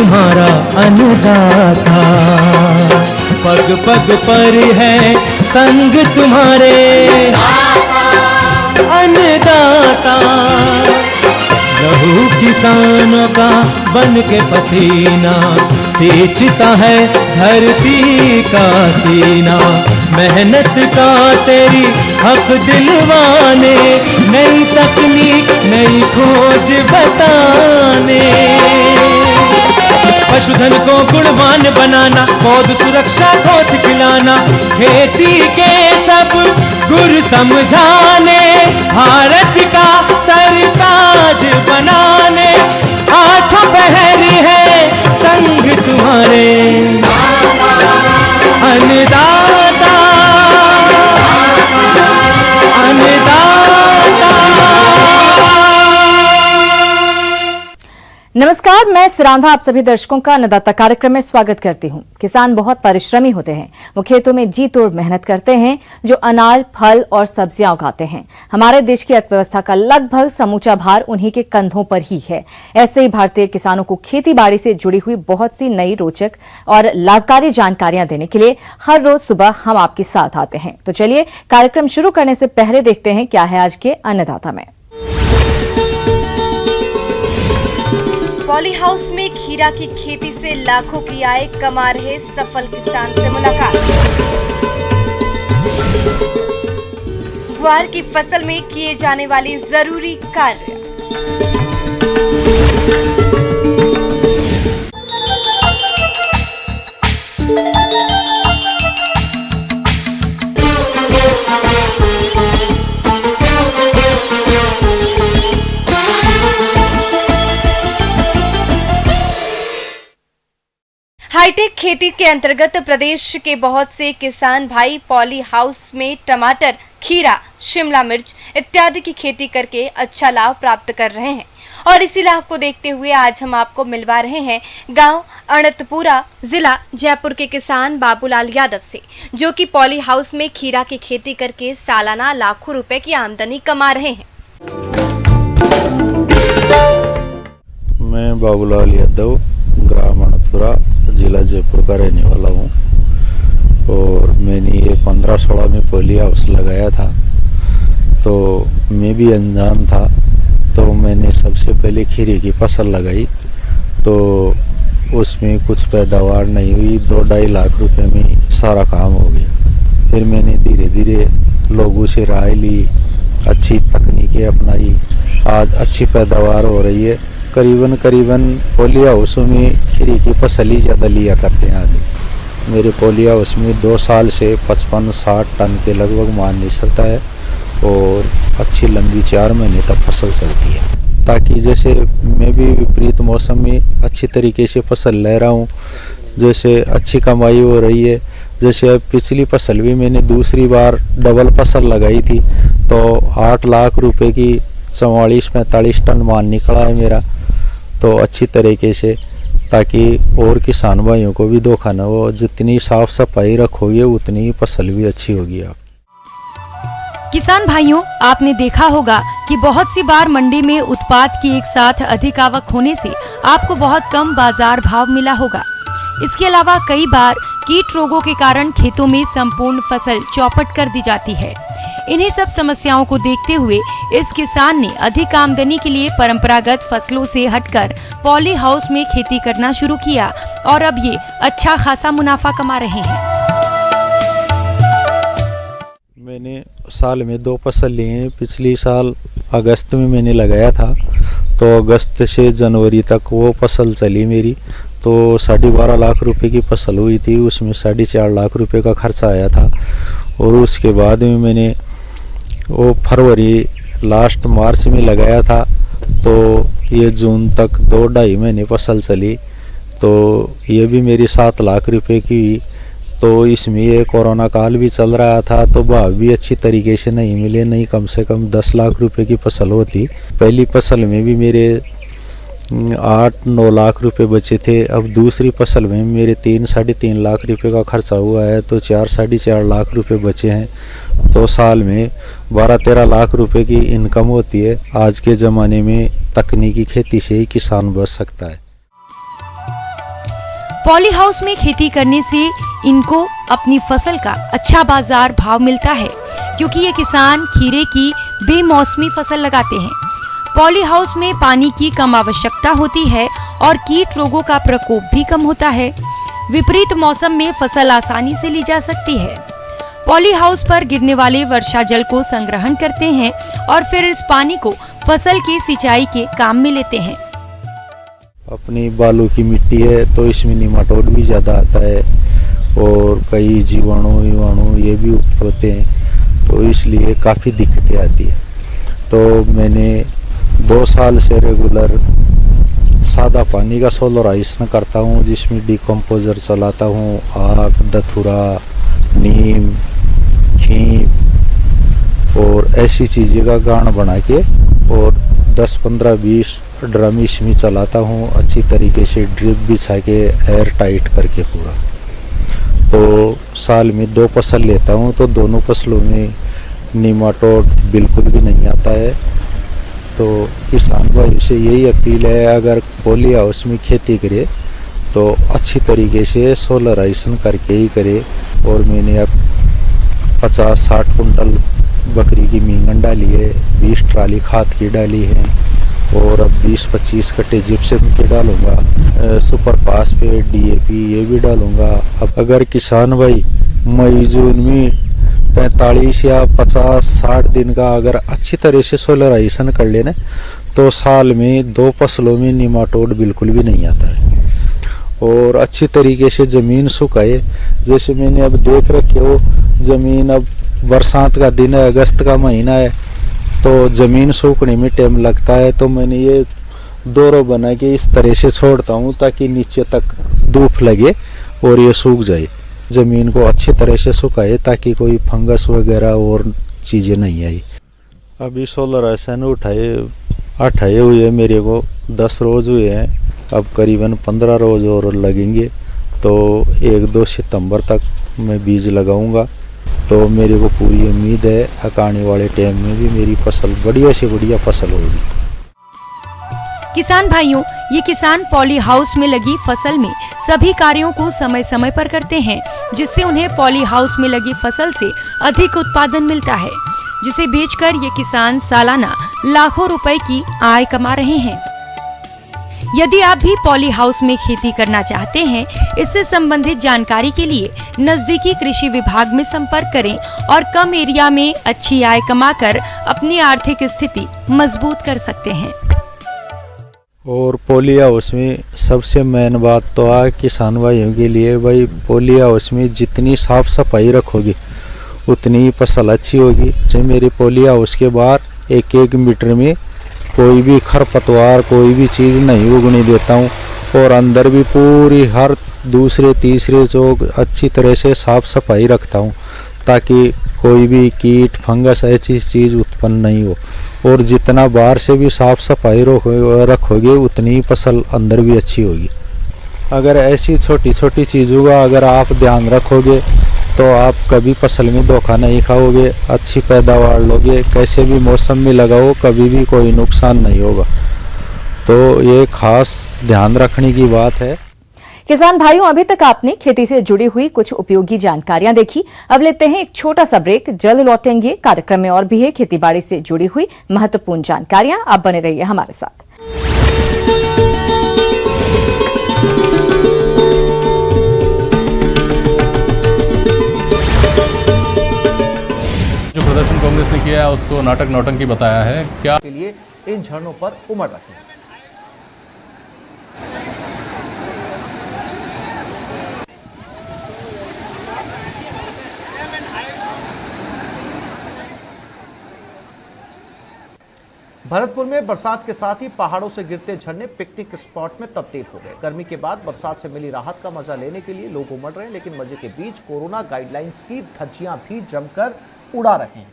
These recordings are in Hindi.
तुम्हारा अन्नदाता, पग पग पर है संग तुम्हारे अन्नदाता। लहू किसानों का बन के पसीना सींचता है धरती का सीना। मेहनत का तेरी हक दिलवाने, नई तकनीक नई खोज बताने। पशुधन को गुणवान बनाना, पौध सुरक्षा को सिखलाना, खेती के सब गुर समझाने, भारत का सरताज बनाने। आठों पहर है संग तुम्हारे अन्नदाता, अन्नदाता। नमस्कार, मैं सिरांधा आप सभी दर्शकों का अन्नदाता कार्यक्रम में स्वागत करती हूं। किसान बहुत परिश्रमी होते हैं। वो खेतों में जी तोड़ मेहनत करते हैं, जो अनाज, फल और सब्जियां उगाते हैं। हमारे देश की अर्थव्यवस्था का लगभग समूचा भार उन्हीं के कंधों पर ही है। ऐसे ही भारतीय किसानों को खेती बाड़ी से जुड़ी हुई बहुत सी नई, रोचक और लाभकारी जानकारियां देने के लिए हर रोज सुबह हम आपके साथ आते हैं। तो चलिए कार्यक्रम शुरू करने से पहले देखते हैं क्या है आज के अन्नदाता में। पॉली हाउस में खीरा की खेती से लाखों की आय कमा रहे सफल किसान से मुलाकात। ग्वार की फसल में किए जाने वाली जरूरी कार्य। हाईटेक खेती के अंतर्गत प्रदेश के बहुत से किसान भाई पॉली हाउस में टमाटर, खीरा, शिमला मिर्च इत्यादि की खेती करके अच्छा लाभ प्राप्त कर रहे हैं। और इसी लाभ को देखते हुए आज हम आपको मिलवा रहे हैं गांव अणतपुरा, जिला जयपुर के किसान बाबूलाल यादव से, जो कि पॉली हाउस में खीरा की खेती करके सालाना लाखों रुपए की आमदनी कमा रहे हैं। मैं बाबूलाल यादव ग्राम अणतपुरा, जिला जयपुर का रहने वाला हूँ। और मैंने ये 15-16 में पॉली हाउस लगाया था, तो मैं भी अनजान था। तो मैंने सबसे पहले खीरे की फसल लगाई, तो उसमें कुछ पैदावार नहीं हुई। 2-2.5 लाख रुपए में सारा काम हो गया। फिर मैंने धीरे धीरे लोगों से राय ली, अच्छी तकनीकें अपनाई। आज अच्छी पैदावार हो रही है। करीबन पॉली हाउसों में खीरे की फसल ही ज़्यादा लिया करते हैं आदमी। मेरे पॉली हाउस में 2 साल से 55-60 टन के लगभग माल निकलता है और अच्छी लंबी 4 महीने तक फसल चलती है। ताकि जैसे मैं भी विपरीत मौसम में अच्छी तरीके से फसल ले रहा हूँ, जैसे अच्छी कमाई हो रही है। जैसे अब पिछली फसल भी मैंने दूसरी बार डबल फसल लगाई थी, तो 8 लाख रुपए की 44-45 टन माल निकला है मेरा। तो अच्छी तरीके से, ताकि और किसान भाइयों को भी धोखा न हो। जितनी साफ सफाई रखोगे उतनी ही फसल भी अच्छी होगी। आप किसान भाइयों, आपने देखा होगा कि बहुत सी बार मंडी में उत्पाद की एक साथ अधिक आवक होने से आपको बहुत कम बाजार भाव मिला होगा। इसके अलावा कई बार कीट रोगों के कारण खेतों में संपूर्ण फसल चौपट कर दी जाती है। इन्हीं सब समस्याओं को देखते हुए इस किसान ने अधिक आमदनी के लिए परंपरागत फसलों से हटकर पॉली हाउस में खेती करना शुरू किया और अब ये अच्छा खासा मुनाफा कमा रहे हैं। मैंने साल में 2 फसल ली हैं। पिछली साल अगस्त में मैंने लगाया था, तो अगस्त से जनवरी तक वो फसल चली मेरी। तो 12.5 लाख रुपए की फसल हुई थी, उसमें 4.5 लाख रुपए का खर्चा आया था। और उसके बाद में मैंने वो फरवरी लास्ट मार्च में लगाया था, तो ये जून तक 2-2.5 महीने फसल चली। तो ये भी मेरी 7 लाख रुपए की हुई। तो इसमें ये कोरोना काल भी चल रहा था, तो भाव भी अच्छी तरीके से नहीं मिले। नहीं कम से कम 10 लाख रुपए की फसल होती। पहली फसल में भी मेरे 8-9 लाख रुपए बचे थे। अब दूसरी फसल में मेरे 3-3.5 लाख रुपए का खर्चा हुआ है, तो 4-4.5 लाख रुपए बचे हैं। तो साल में 12-13 लाख रुपए की इनकम होती है। आज के ज़माने में तकनीकी खेती से ही किसान बच सकता है। पॉली हाउस में खेती करने से इनको अपनी फसल का अच्छा बाजार भाव मिलता है, क्योंकि ये किसान खीरे की बेमौसमी फसल लगाते हैं। पॉली हाउस में पानी की कम आवश्यकता होती है और कीट रोगों का प्रकोप भी कम होता है। विपरीत मौसम में फसल आसानी से ली जा सकती है। पॉली हाउस पर गिरने वाले वर्षा जल को संग्रहण करते हैं और फिर इस पानी को फसल की सिंचाई के काम में लेते हैं। अपनी बालू की मिट्टी है तो इसमें निमाटोड भी ज़्यादा आता है और कई जीवाणु ये भी उत्पन्न होते हैं, तो इसलिए काफ़ी दिक्कतें आती है। तो मैंने 2 साल से रेगुलर सादा पानी का सोलराइजेशन करता हूँ, जिसमें डिकम्पोजर चलाता हूँ, आक, दथुरा, नीम, खीम और ऐसी चीज़ें का गाढ़ बना के और 10, 15, 20 ड्रम इसमें चलाता हूँ, अच्छी तरीके से ड्रिप बिछा के एयर टाइट करके पूरा। तो साल में 2 फसल लेता हूँ, तो दोनों फसलों में निमाटोड बिल्कुल भी नहीं आता है। तो किसान भाई से यही अपील है, अगर पॉली हाउस में खेती करे तो अच्छी तरीके से सोलराइजेशन करके ही करे। और मैंने अब 50-60 कुंटल बकरी की मींगन डाली है, 20 ट्राली खाद की डाली है और अब 20-25 कट्टे जिप्सम के डालूंगा, सुपर फास्फेट, डीएपी ये भी डालूंगा। अब अगर किसान भाई मई जून में 45 या 50-60 दिन का अगर अच्छी तरह से सोलराइजेशन कर लेना तो साल में 2 फसलों में निमाटोड बिल्कुल भी नहीं आता है। और अच्छी तरीके से ज़मीन सुखाए, जैसे मैंने अब देख रखे हो ज़मीन, अब बरसात का दिन है, अगस्त का महीना है, तो ज़मीन सूखने में टाइम लगता है। तो मैंने ये दोरो बना के इस तरह से छोड़ता हूँ ताकि नीचे तक धूप लगे और ये सूख जाए। ज़मीन को अच्छी तरह से सुखाए ताकि कोई फंगस वगैरह और चीज़ें नहीं आई। अभी सोलराइजेशन उठाए हुए मेरे को 10 रोज़ हुए हैं, अब करीबन 15 रोज़ और लगेंगे। तो 1-2 सितंबर तक मैं बीज लगाऊंगा। तो मेरे को पूरी उम्मीद है आने वाले टाइम में भी मेरी फसल बढ़िया से बढ़िया फसल होगी। किसान भाइयों, ये किसान पॉली हाउस में लगी फसल में सभी कार्यों को समय समय पर करते हैं, जिससे उन्हें पॉली हाउस में लगी फसल से अधिक उत्पादन मिलता है, जिसे बेचकर ये किसान सालाना लाखों रुपए की आय कमा रहे हैं। यदि आप भी पॉली हाउस में खेती करना चाहते हैं, इससे संबंधित जानकारी के लिए नजदीकी कृषि विभाग में संपर्क करें और कम एरिया में अच्छी आय कमाकर अपनी आर्थिक स्थिति मजबूत कर सकते हैं। और पॉली हाउस में सबसे मेन बात तो है किसान भाइयों के लिए, भाई पॉली हाउस में जितनी साफ सफाई रखोगे उतनी फसल अच्छी होगी। चाहे मेरे पॉली हाउस के बाहर 1-1 मीटर में कोई भी खरपतवार कोई भी चीज़ नहीं उगने देता हूँ और अंदर भी पूरी हर दूसरे तीसरे चौक अच्छी तरह से साफ सफाई रखता हूँ ताकि कोई भी कीट फंगस ऐसी चीज़ उत्पन्न नहीं हो। और जितना बाहर से भी साफ सफाई रखोगे उतनी फसल अंदर भी अच्छी होगी। अगर ऐसी छोटी छोटी चीज़ों का अगर आप ध्यान रखोगे तो आप कभी फसल में धोखा नहीं खाओगे, अच्छी पैदावार लोगे, कैसे भी मौसम में लगाओ कभी भी कोई नुकसान नहीं होगा। तो ये खास ध्यान रखने की बात है। किसान भाइयों, अभी तक आपने खेती से जुड़ी हुई कुछ उपयोगी जानकारियां देखी। अब लेते हैं एक छोटा सा ब्रेक, जल्द लौटेंगे। कार्यक्रम में और भी है खेतीबाड़ी से जुड़ी हुई महत्वपूर्ण जानकारियां। आप बने रहिए हमारे साथ। जो प्रदर्शन कांग्रेस ने किया है उसको नाटक नौटंकी बताया है। क्या के लिए इन झरनों पर उमड़ रहे हैं। भरतपुर में बरसात के साथ ही पहाड़ों से गिरते झरने पिकनिक स्पॉट में तब्दील हो गए। गर्मी के बाद बरसात से मिली राहत का मजा लेने के लिए लोग उमड़ रहे हैं, लेकिन मजे के बीच कोरोना गाइडलाइंस की धज्जियां भी जमकर उड़ा रहे हैं।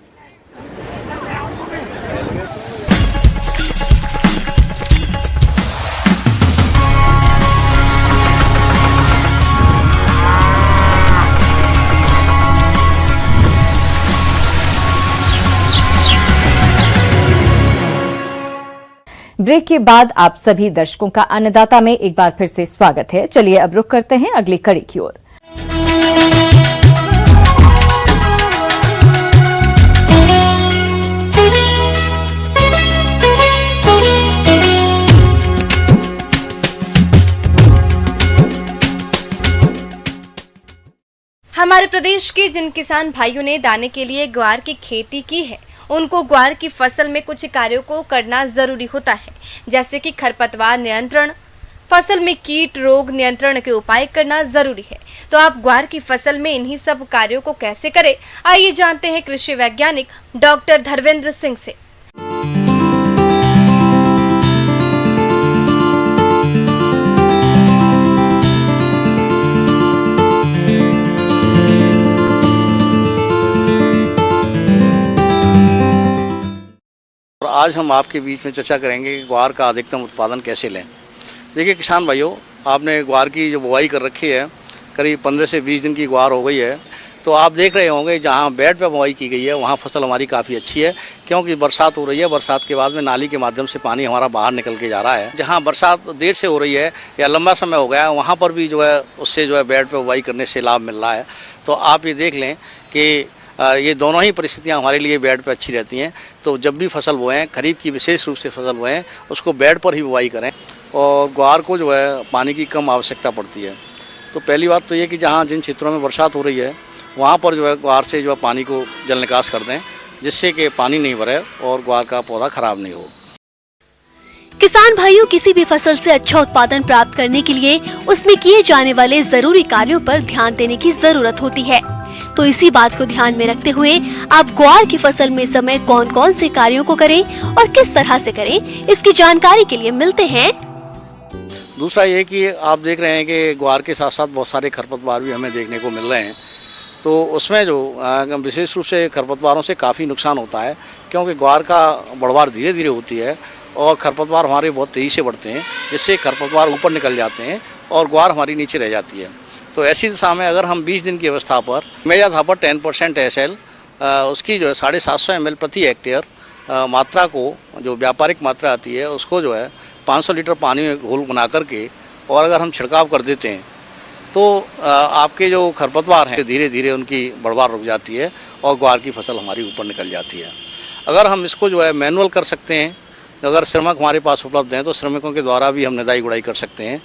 ब्रेक के बाद आप सभी दर्शकों का अन्नदाता में एक बार फिर से स्वागत है। चलिए अब रुख करते हैं अगली कड़ी की ओर। हमारे प्रदेश के जिन किसान भाइयों ने दाने के लिए ग्वार की खेती की है, उनको ग्वार की फसल में कुछ कार्यों को करना जरूरी होता है, जैसे कि खरपतवार नियंत्रण, फसल में कीट रोग नियंत्रण के उपाय करना जरूरी है। तो आप ग्वार की फसल में इन्हीं सब कार्यों को कैसे करें, आइए जानते हैं कृषि वैज्ञानिक डॉक्टर धर्मेंद्र सिंह से। आज हम आपके बीच में चर्चा करेंगे कि ग्वार का अधिकतम उत्पादन कैसे लें। देखिए किसान भाइयों, आपने ग्वार की जो बुआई कर रखी है, करीब 15 से 20 दिन की ग्वार हो गई है, तो आप देख रहे होंगे जहां बेड पे बुआई की गई है वहां फसल हमारी काफ़ी अच्छी है, क्योंकि बरसात हो रही है। बरसात के बाद में नाली के माध्यम से पानी हमारा बाहर निकल के जा रहा है। जहां बरसात देर से हो रही है या लंबा समय हो गया है, वहाँ पर भी जो है उससे जो है बेड पे बुआई करने से लाभ मिल रहा है। तो आप ये देख लें कि ये दोनों ही परिस्थितियां हमारे लिए बेड पे अच्छी रहती हैं। तो जब भी फसल बोएं, खरीफ की विशेष रूप से फसल बोएं, उसको बेड पर ही बुआई करें। और ग्वार को जो है पानी की कम आवश्यकता पड़ती है। तो पहली बात तो ये कि जहाँ जिन क्षेत्रों में बरसात हो रही है वहाँ पर जो है ग्वार से जो है पानी को जल निकास कर दें, जिससे कि पानी नहीं भरे और ग्वार का पौधा खराब नहीं हो। किसान भाइयों, किसी भी फसल से अच्छा उत्पादन प्राप्त करने के लिए उसमें किए जाने वाले जरूरी कार्यों पर ध्यान देने की जरूरत होती है। तो इसी बात को ध्यान में रखते हुए आप ग्वार की फसल में समय कौन कौन से कार्यों को करें और किस तरह से करें, इसकी जानकारी के लिए मिलते हैं। दूसरा ये कि आप देख रहे हैं कि ग्वार के साथ साथ बहुत सारे खरपतवार भी हमें देखने को मिल रहे हैं। तो उसमें जो विशेष रूप से खरपतवारों से काफ़ी नुकसान होता है, क्योंकि ग्वार का बढ़वार धीरे धीरे होती है और खरपतवार हमारे बहुत तेज़ी से बढ़ते हैं, जिससे खरपतवार ऊपर निकल जाते हैं और ग्वार हमारी नीचे रह जाती है। तो ऐसी दिशा में अगर हम 20 दिन की अवस्था पर मेजाधापर 10% SL उसकी जो है 750 ml प्रति हेक्टेयर मात्रा को, जो व्यापारिक मात्रा आती है, उसको जो है 500 लीटर पानी में घोल बना करके और अगर हम छिड़काव कर देते हैं तो आपके जो खरपतवार हैं धीरे धीरे उनकी बढ़वार रुक जाती है और ग्वार की फसल हमारी ऊपर निकल जाती है। अगर हम इसको जो है मैनुअल कर सकते हैं, अगर श्रमिक हमारे पास उपलब्ध हैं तो श्रमिकों के द्वारा भी हम निदाई गुड़ाई कर सकते हैं।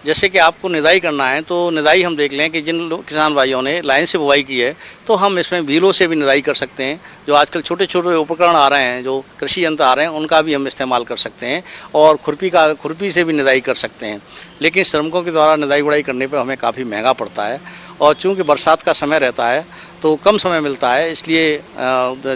जैसे कि आपको निदाई करना है तो निदाई हम देख लें कि जिन किसान भाइयों ने लाइन से बुवाई की है तो हम इसमें बीलों से भी निदाई कर सकते हैं। जो आजकल छोटे छोटे उपकरण आ रहे हैं, जो कृषि यंत्र आ रहे हैं, उनका भी हम इस्तेमाल कर सकते हैं और खुरपी से भी निदाई कर सकते हैं। लेकिन श्रमिकों के द्वारा निदाई गुड़ाई करने पर हमें काफ़ी महंगा पड़ता है और चूँकि बरसात का समय रहता है तो कम समय मिलता है, इसलिए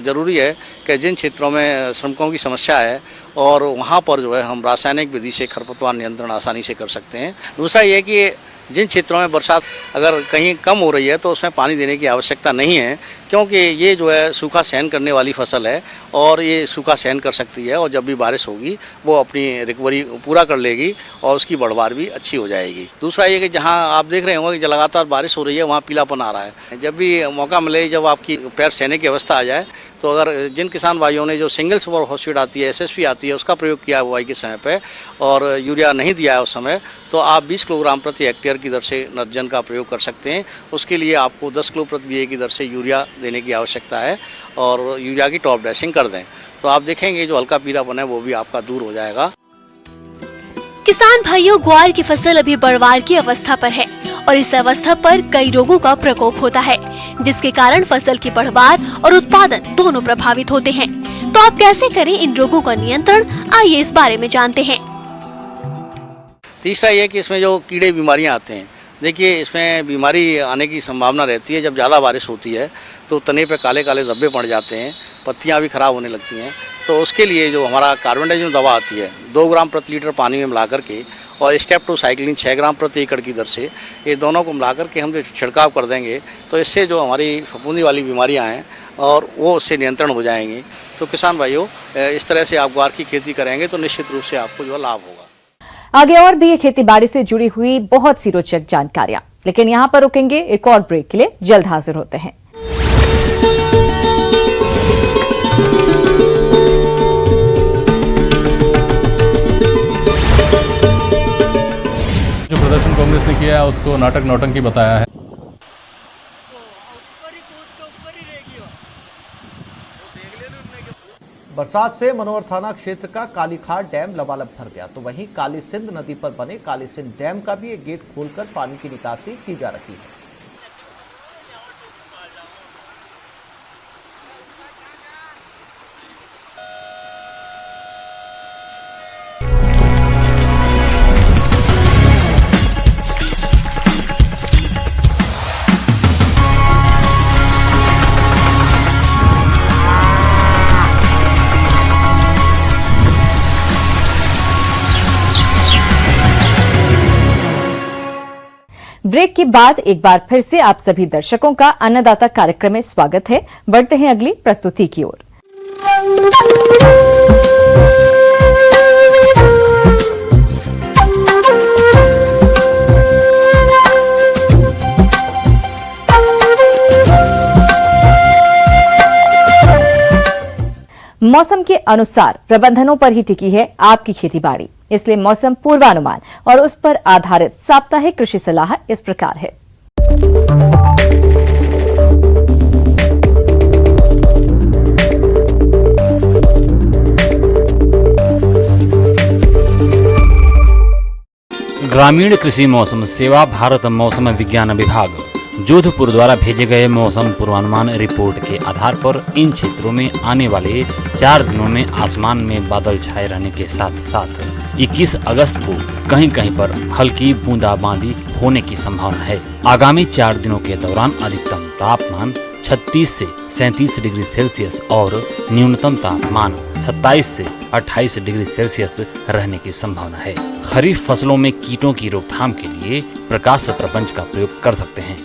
ज़रूरी है कि जिन क्षेत्रों में श्रमिकों की समस्या है और वहाँ पर जो है हम रासायनिक विधि से खरपतवार नियंत्रण आसानी से कर सकते हैं। दूसरा ये कि जिन क्षेत्रों में बरसात अगर कहीं कम हो रही है तो उसमें पानी देने की आवश्यकता नहीं है, क्योंकि ये जो है सूखा सहन करने वाली फसल है और ये सूखा सहन कर सकती है और जब भी बारिश होगी वो अपनी रिकवरी पूरा कर लेगी और उसकी बढ़वार भी अच्छी हो जाएगी। दूसरा ये कि जहाँ आप देख रहे होंगे कि लगातार बारिश हो रही है वहाँ पीलापन आ रहा है। जब भी मौका मिले, जब आपकी पैर सहने की अवस्था आ जाए, तो अगर जिन किसान भाइयों ने जो सिंगल सुपर फॉस्फेट आती है, SSP आती है, उसका प्रयोग किया है बुआई के समय पे और यूरिया नहीं दिया है उस समय, तो आप 20 किलोग्राम प्रति हेक्टेयर की दर से नत्रजन का प्रयोग कर सकते हैं। उसके लिए आपको 10 किलो प्रति बीघे की दर से यूरिया देने की आवश्यकता है और यूरिया की टॉप ड्रेसिंग कर दें, तो आप देखेंगे जो हल्का पीलापन है वो भी आपका दूर हो जाएगा। किसान भाइयों, ग्वार की फसल अभी बढ़वार की अवस्था पर है और इस अवस्था पर कई रोगों का प्रकोप होता है, जिसके कारण फसल की बढ़वार और उत्पादन दोनों प्रभावित होते हैं। तो आप कैसे करें इन रोगों का नियंत्रण, आइए इस बारे में जानते हैं। तीसरा ये कि इसमें जो कीड़े बीमारियां आते हैं, देखिए इसमें बीमारी आने की संभावना रहती है। जब ज़्यादा बारिश होती है तो तने पे काले काले धब्बे पड़ जाते हैं, पत्तियां भी खराब होने लगती हैं। तो उसके लिए जो हमारा कार्बेंडाजिम दवा आती है 2 ग्राम प्रति लीटर पानी में मिला करके और स्टेप्टोसाइक्लिन 6 ग्राम प्रति एकड़ की दर से, ये दोनों को मिला करके हम जो छिड़काव कर देंगे तो इससे जो हमारी फफूंदी वाली बीमारियां हैं और वो उससे नियंत्रण हो जाएंगी। तो किसान भाइयों, इस तरह से आप ग्वार की खेती करेंगे तो निश्चित रूप से आपको जो लाभ होगा। आगे और भी ये खेती बाड़ी से जुड़ी हुई बहुत सी रोचक जानकारियां, लेकिन यहाँ पर रुकेंगे एक और ब्रेक के लिए। जल्द हाजिर होते हैं। किया, उसको नाटक नौटंकी बताया है। बरसात से मनोहर थाना क्षेत्र का कालीखाड़ डैम लबालब भर गया, तो वहीं काली सिंध नदी पर बने काली सिंध डैम का भी एक गेट खोलकर पानी की निकासी की जा रही है। ब्रेक के बाद एक बार फिर से आप सभी दर्शकों का अन्नदाता कार्यक्रम में स्वागत है। बढ़ते हैं अगली प्रस्तुति की ओर। मौसम के अनुसार प्रबंधनों पर ही टिकी है आपकी खेतीबाड़ी, इसलिए मौसम पूर्वानुमान और उस पर आधारित साप्ताहिक कृषि सलाह इस प्रकार है। ग्रामीण कृषि मौसम सेवा भारत मौसम विज्ञान विभाग जोधपुर द्वारा भेजे गए मौसम पूर्वानुमान रिपोर्ट के आधार पर इन क्षेत्रों में आने वाले 4 दिनों में आसमान में बादल छाए रहने के साथ साथ 21 अगस्त को कहीं कहीं पर हल्की बूंदाबांदी होने की संभावना है। आगामी 4 दिनों के दौरान अधिकतम तापमान 36 से 37 डिग्री सेल्सियस और न्यूनतम तापमान 27 से 28 डिग्री सेल्सियस रहने की संभावना है। खरीफ फसलों में कीटों की रोकथाम के लिए प्रकाश प्रपंच का प्रयोग कर सकते हैं।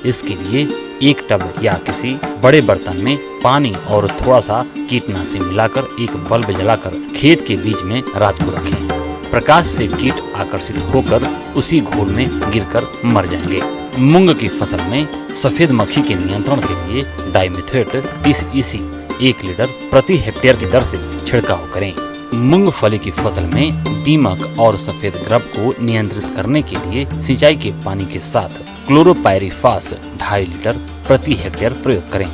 इसके लिए एक टब या किसी बड़े बर्तन में पानी और थोड़ा सा कीटनाशी मिलाकर एक बल्ब जलाकर खेत के बीच में रात को रखें। प्रकाश से कीट आकर्षित होकर उसी घोल में गिरकर मर जाएंगे। मूंग की फसल में सफेद मक्खी के नियंत्रण के लिए डाइमेथोएट 30 EC 1 लीटर प्रति हेक्टेयर की दर से छिड़काव करें। मूंगफली की फसल में दीमक और सफेद ग्रब को नियंत्रित करने के लिए सिंचाई के पानी के साथ क्लोरोपायरिफास 2.5 लीटर प्रति हेक्टेयर प्रयोग करें।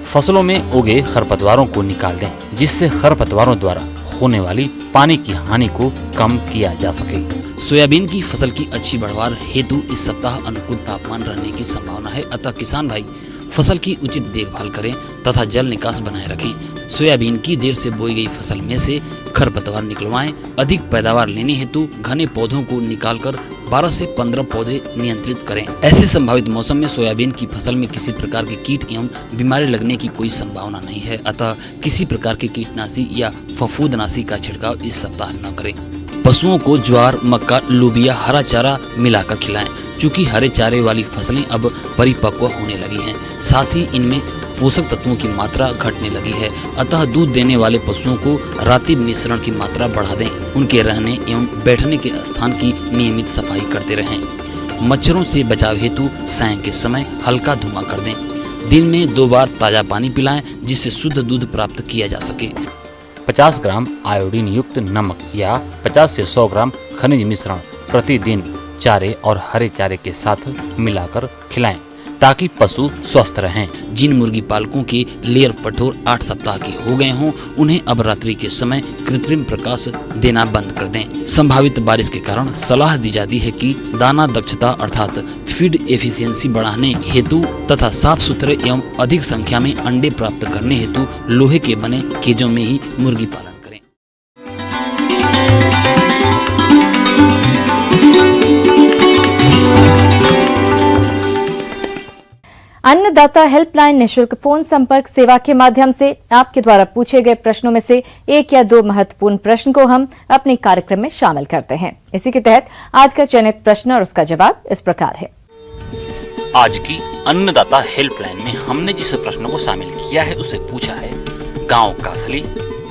फसलों में उगे खरपतवारों को निकाल दें, जिससे खरपतवारों द्वारा होने वाली पानी की हानि को कम किया जा सके। सोयाबीन की फसल की अच्छी बढ़वार हेतु इस सप्ताह अनुकूल तापमान रहने की संभावना है, अतः किसान भाई फसल की उचित देखभाल करें तथा जल निकास बनाए रखें। सोयाबीन की देर से बोई गई फसल में से खरपतवार निकलवाएं। अधिक पैदावार लेने हेतु घने पौधों को निकालकर 12 से 15 पौधे नियंत्रित करें। ऐसे संभावित मौसम में सोयाबीन की फसल में किसी प्रकार के कीट एवं बीमारी लगने की कोई संभावना नहीं है, अतः किसी प्रकार के कीटनाशी या फफूंदनाशी का छिड़काव इस सप्ताह न करें। पशुओं को ज्वार, मक्का, लोबिया, हरा चारा मिलाकर खिलाएं। चूँकि हरे चारे वाली फसलें अब परिपक्व होने लगी हैं, साथ ही इनमें पोषक तत्वों की मात्रा घटने लगी है, अतः दूध देने वाले पशुओं को रात्रि मिश्रण की मात्रा बढ़ा दें। उनके रहने एवं बैठने के स्थान की नियमित सफाई करते रहें। मच्छरों से बचाव हेतु सायं के समय हल्का धुआं कर दें। दिन में 2 बार ताजा पानी पिलाएं, जिससे शुद्ध दूध प्राप्त किया जा सके। 50 ग्राम आयोडीन युक्त नमक या 50 से 100 ग्राम खनिज मिश्रण प्रतिदिन चारे और हरे चारे के साथ मिलाकर खिलाएं, ताकि पशु स्वस्थ रहें। जिन मुर्गी पालकों के लेयर कठोर 8 सप्ताह के हो गए हों, उन्हें अब रात्रि के समय कृत्रिम प्रकाश देना बंद कर दें। संभावित बारिश के कारण सलाह दी जाती है कि दाना दक्षता अर्थात फीड एफिशिएंसी बढ़ाने हेतु तथा साफ सुथरे एवं अधिक संख्या में अंडे प्राप्त करने हेतु लोहे के बने केजों में ही मुर्गी पालन करें। अन्नदाता हेल्पलाइन निशुल्क फोन संपर्क सेवा के माध्यम से आपके द्वारा पूछे गए प्रश्नों में से 1 या 2 महत्वपूर्ण प्रश्न को हम अपने कार्यक्रम में शामिल करते हैं। इसी के तहत आज का चयनित प्रश्न और उसका जवाब इस प्रकार है। आज की अन्नदाता हेल्पलाइन में हमने जिस प्रश्न को शामिल किया है उसे पूछा है गांव कासली,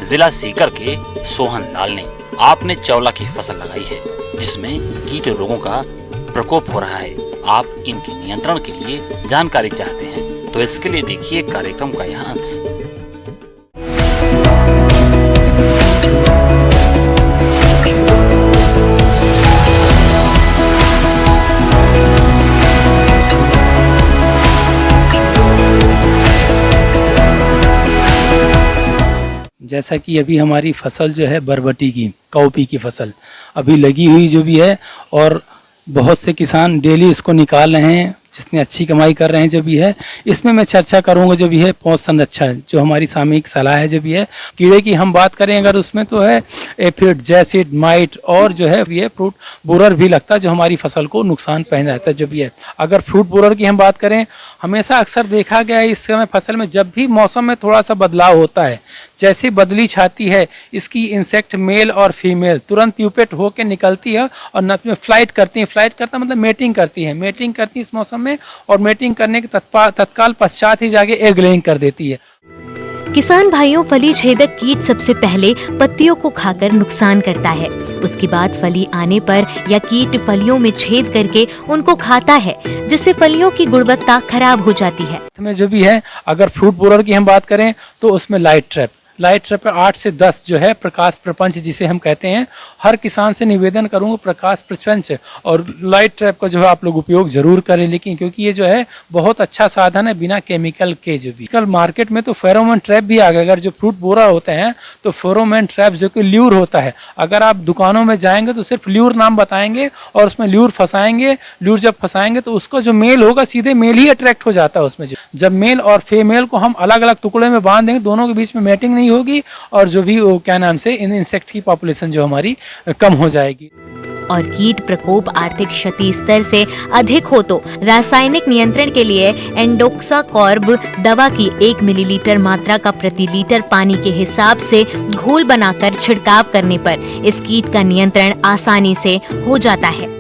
जिला सीकर के सोहन लाल ने। आपने चौला की फसल लगाई है जिसमें कीट रोगों का प्रकोप हो रहा है। आप इनके नियंत्रण के लिए जानकारी चाहते हैं, तो इसके लिए देखिए कार्यक्रम का यह अंश। जैसा कि अभी हमारी फसल जो है बरबटी की काउपी की फसल अभी लगी हुई जो भी है, और बहुत से किसान डेली इसको निकाल रहे हैं, जिसने अच्छी कमाई कर रहे हैं जो भी है। इसमें मैं चर्चा करूंगा जो भी है पौध संरक्षण, जो हमारी सामयिक सलाह है जो भी है। कीड़े की हम बात करें अगर उसमें तो है एफिड, जैसिड, माइट और जो है ये फ्रूट बोरर भी लगता है जो हमारी फसल को नुकसान पहुंचाता है जो भी है। अगर फ्रूट बोरर की हम बात करें, हमेशा अक्सर देखा गया है इस समय फसल में जब भी मौसम में थोड़ा सा बदलाव होता है, जैसे बदली छाती है, इसकी इंसेक्ट मेल और फीमेल तुरंत प्यूपेट होकर निकलती है और नक में फ्लाइट करती है। फ्लाइट करता मतलब मेटिंग करती है। मेटिंग करती है इस मौसम में, और मेटिंग करने के तत्काल पश्चात ही जाके एग लेइंग कर देती है। किसान भाइयों, फली छेदक कीट सबसे पहले पत्तियों को खाकर नुकसान करता है। उसके बाद फली आने पर यह कीट फलियों में छेद करके उनको खाता है, जिससे फलियों की गुणवत्ता खराब हो जाती है। में जो भी है, अगर फ्रूट बोरर की हम बात करें तो उसमें लाइट ट्रैप 8 से 10 जो है प्रकाश प्रपंच जिसे हम कहते हैं, हर किसान से निवेदन करूंगा प्रकाश प्रपंच और लाइट ट्रैप का जो है आप लोग उपयोग जरूर करें, लेकिन क्योंकि ये जो है बहुत अच्छा साधन है बिना केमिकल के। जो भी कल मार्केट में तो फेरोमोन ट्रैप भी आ गया। अगर जो फ्रूट बोरा होते हैं तो फेरोमोन ट्रैप जो कि ल्यूर होता है, अगर आप दुकानों में जाएंगे तो सिर्फ ल्यूर नाम बताएंगे और उसमें ल्यूर फंसाएंगे। ल्यूर जब फंसाएंगे तो उसको जो मेल होगा सीधे मेल ही अट्रैक्ट हो जाता है उसमें। जब मेल और फीमेल को हम अलग अलग टुकड़े में बांध देंगे, दोनों के बीच में मैटिंग नहीं होगी और जो भी वो क्या नाम से इन इंसेक्ट की पॉपुलेशन जो हमारी कम हो जाएगी। और कीट प्रकोप आर्थिक क्षति स्तर से अधिक हो तो रासायनिक नियंत्रण के लिए एंडोक्साकॉर्ब दवा की 1 मिलीलीटर मात्रा का प्रति लीटर पानी के हिसाब से घोल बनाकर छिड़काव करने पर इस कीट का नियंत्रण आसानी से हो जाता है।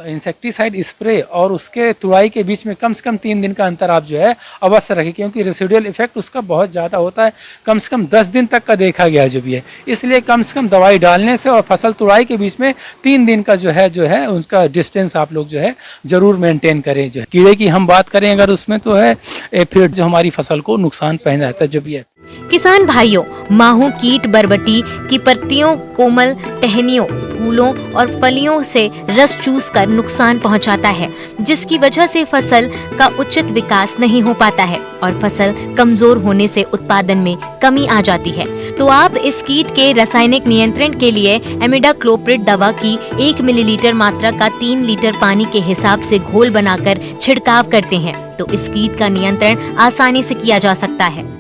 इंसेक्टिसाइड स्प्रे और उसके तुड़ाई के बीच में कम से कम 3 दिन का अंतर आप जो है अवश्य रखें, क्योंकि रेसिडुअल इफेक्ट उसका बहुत ज़्यादा होता है। कम से कम 10 दिन तक का देखा गया जो भी है। इसलिए कम से कम दवाई डालने से और फसल तुड़ाई के बीच में 3 दिन का जो है उसका डिस्टेंस आप लोग जो है जरूर मेंटेन करें। जो कीड़े की हम बात करें अगर उसमें तो है एफिड जो हमारी फसल को नुकसान पहुंचाता है जो भी है। किसान भाइयों, माहू कीट बरबटी की पत्तियों, कोमल टहनियों, फूलों और फलियों से रस चूस कर नुकसान पहुंचाता है, जिसकी वजह से फसल का उचित विकास नहीं हो पाता है और फसल कमजोर होने से उत्पादन में कमी आ जाती है। तो आप इस कीट के रासायनिक नियंत्रण के लिए इमिडाक्लोप्रिड दवा की 1 मिलीलीटर मात्रा का 3 लीटर पानी के हिसाब से घोल बनाकर छिड़काव करते हैं, तो इस कीट का नियंत्रण आसानी से किया जा सकता है।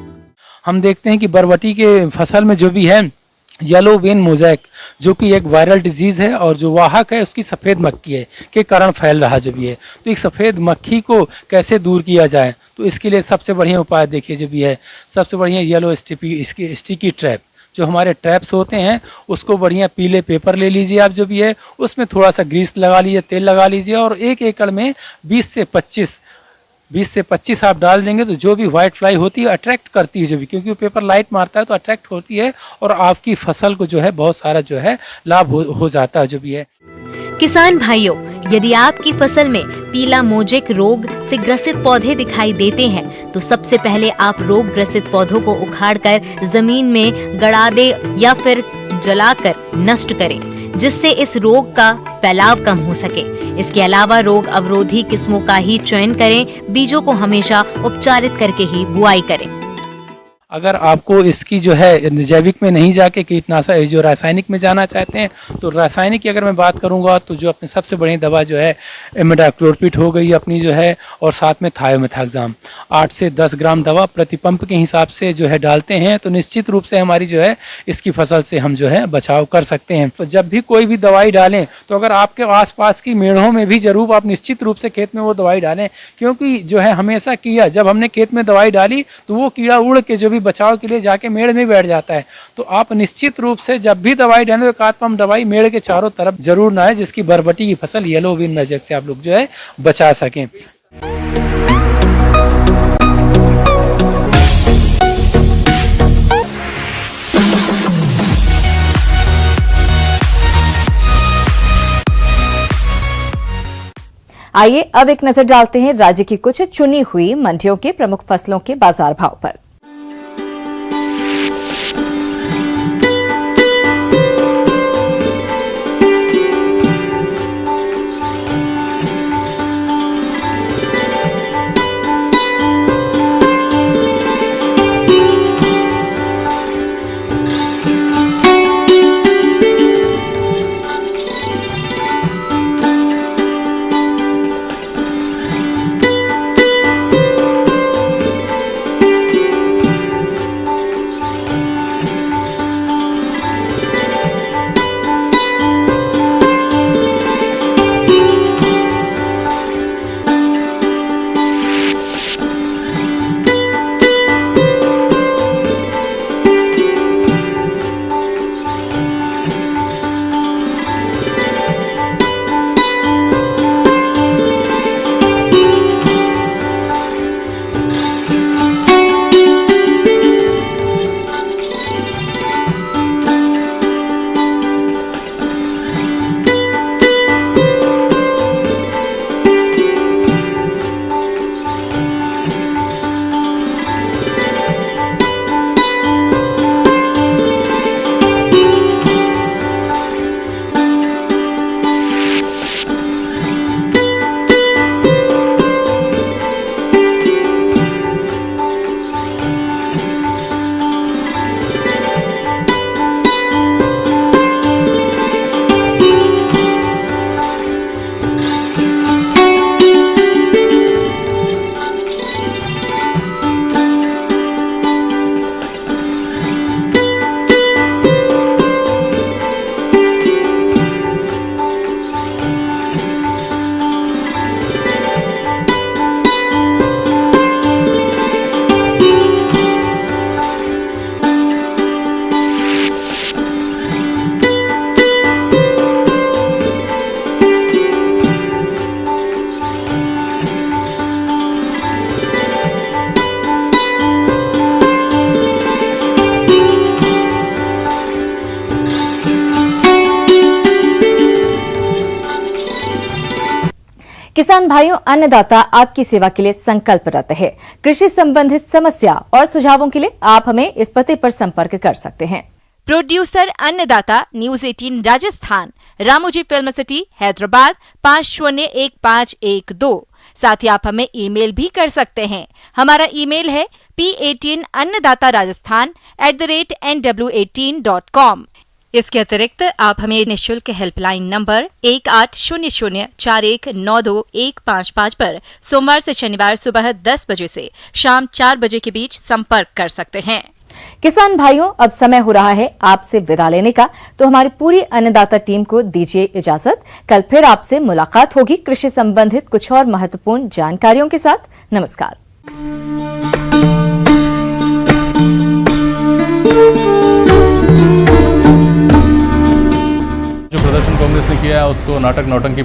हम देखते हैं कि बरबटी के फसल में जो भी है येलो वेन मोज़ेक जो कि एक वायरल डिजीज है और जो वाहक है उसकी सफ़ेद मक्खी है के कारण फैल रहा जो भी है। तो एक सफ़ेद मक्खी को कैसे दूर किया जाए, तो इसके लिए सबसे बढ़िया उपाय देखिए जो भी है, सबसे बढ़िया येलो स्टिकी ट्रैप जो हमारे ट्रैप्स होते हैं उसको बढ़िया पीले पेपर ले लीजिए आप जो भी है, उसमें थोड़ा सा ग्रीस लगा लीजिए, तेल लगा लीजिए और 1 एकड़ में 20 से 25 आप डाल देंगे तो जो भी व्हाइट फ्लाई होती है अट्रैक्ट करती है जो भी, क्योंकि वो पेपर लाइट मारता है तो अट्रैक्ट होती है और आपकी फसल को जो है बहुत सारा जो है लाभ हो जाता है जो भी है। किसान भाइयों, यदि आपकी फसल में पीला मोजेक रोग से ग्रसित पौधे दिखाई देते हैं तो सबसे पहले आप रोग ग्रसित पौधों को उखाड़कर जमीन में गड़ा दे या फिर जलाकर नष्ट करें, जिससे इस रोग का फैलाव कम हो सके। इसके अलावा रोग अवरोधी किस्मों का ही चयन करें। बीजों को हमेशा उपचारित करके ही बुआई करें। अगर आपको इसकी जो है जैविक में नहीं जाके कीटनाशक जो रासायनिक में जाना चाहते हैं तो रासायनिक की अगर मैं बात करूंगा तो जो अपनी सबसे बड़ी दवा जो है इमिडाक्लोप्रिड हो गई अपनी जो है, और साथ में थायोमेथाक्साम 8 से 10 ग्राम दवा प्रति पंप के हिसाब से जो है डालते हैं तो निश्चित रूप से हमारी जो है इसकी फसल से हम जो है बचाव कर सकते हैं। तो जब भी कोई भी दवाई डालें तो अगर आपके आसपास की मेढ़ों में भी जरूर आप निश्चित रूप से खेत में वो दवाई डालें, क्योंकि जो है हमेशा कीड़ा जब हमने खेत में दवाई डाली तो वो कीड़ा उड़ के जो भी बचाव के लिए जाके मेड़ में बैठ जाता है। तो आप निश्चित रूप से जब भी दवाई डालें तो एकाध पंप दवाई मेड़ के चारों तरफ जरूर ना है, जिसकी बरबटी की फसल येलो वेन मोज़ेक से आप लोग जो है बचा सकें। आइए अब एक नजर डालते हैं राज्य की कुछ चुनी हुई मंडियों के प्रमुख फसलों के बाजार भाव पर। किसान भाइयों, अन्नदाता आपकी सेवा के लिए संकल्परत है। कृषि संबंधित समस्या और सुझावों के लिए आप हमें इस पते पर संपर्क कर सकते हैं। प्रोड्यूसर अन्नदाता, news 18 Rajasthan, Ramoji film city, Hyderabad 501512। साथ ही आप हमें ईमेल भी कर सकते हैं। हमारा ईमेल है p18annadatarajasthan@nw18.com। इसके अतिरिक्त आप हमें निःशुल्क हेल्पलाइन नंबर 18004192-155 पर सोमवार से शनिवार सुबह 10 बजे से शाम 4 बजे के बीच संपर्क कर सकते हैं। किसान भाइयों, अब समय हो रहा है आपसे विदा लेने का, तो हमारी पूरी अन्नदाता टीम को दीजिए इजाजत। कल फिर आपसे मुलाकात होगी कृषि संबंधित कुछ और महत्वपूर्ण जानकारियों के साथ। नमस्कार। जो प्रदर्शन कांग्रेस ने किया है उसको नाटक नौटंकी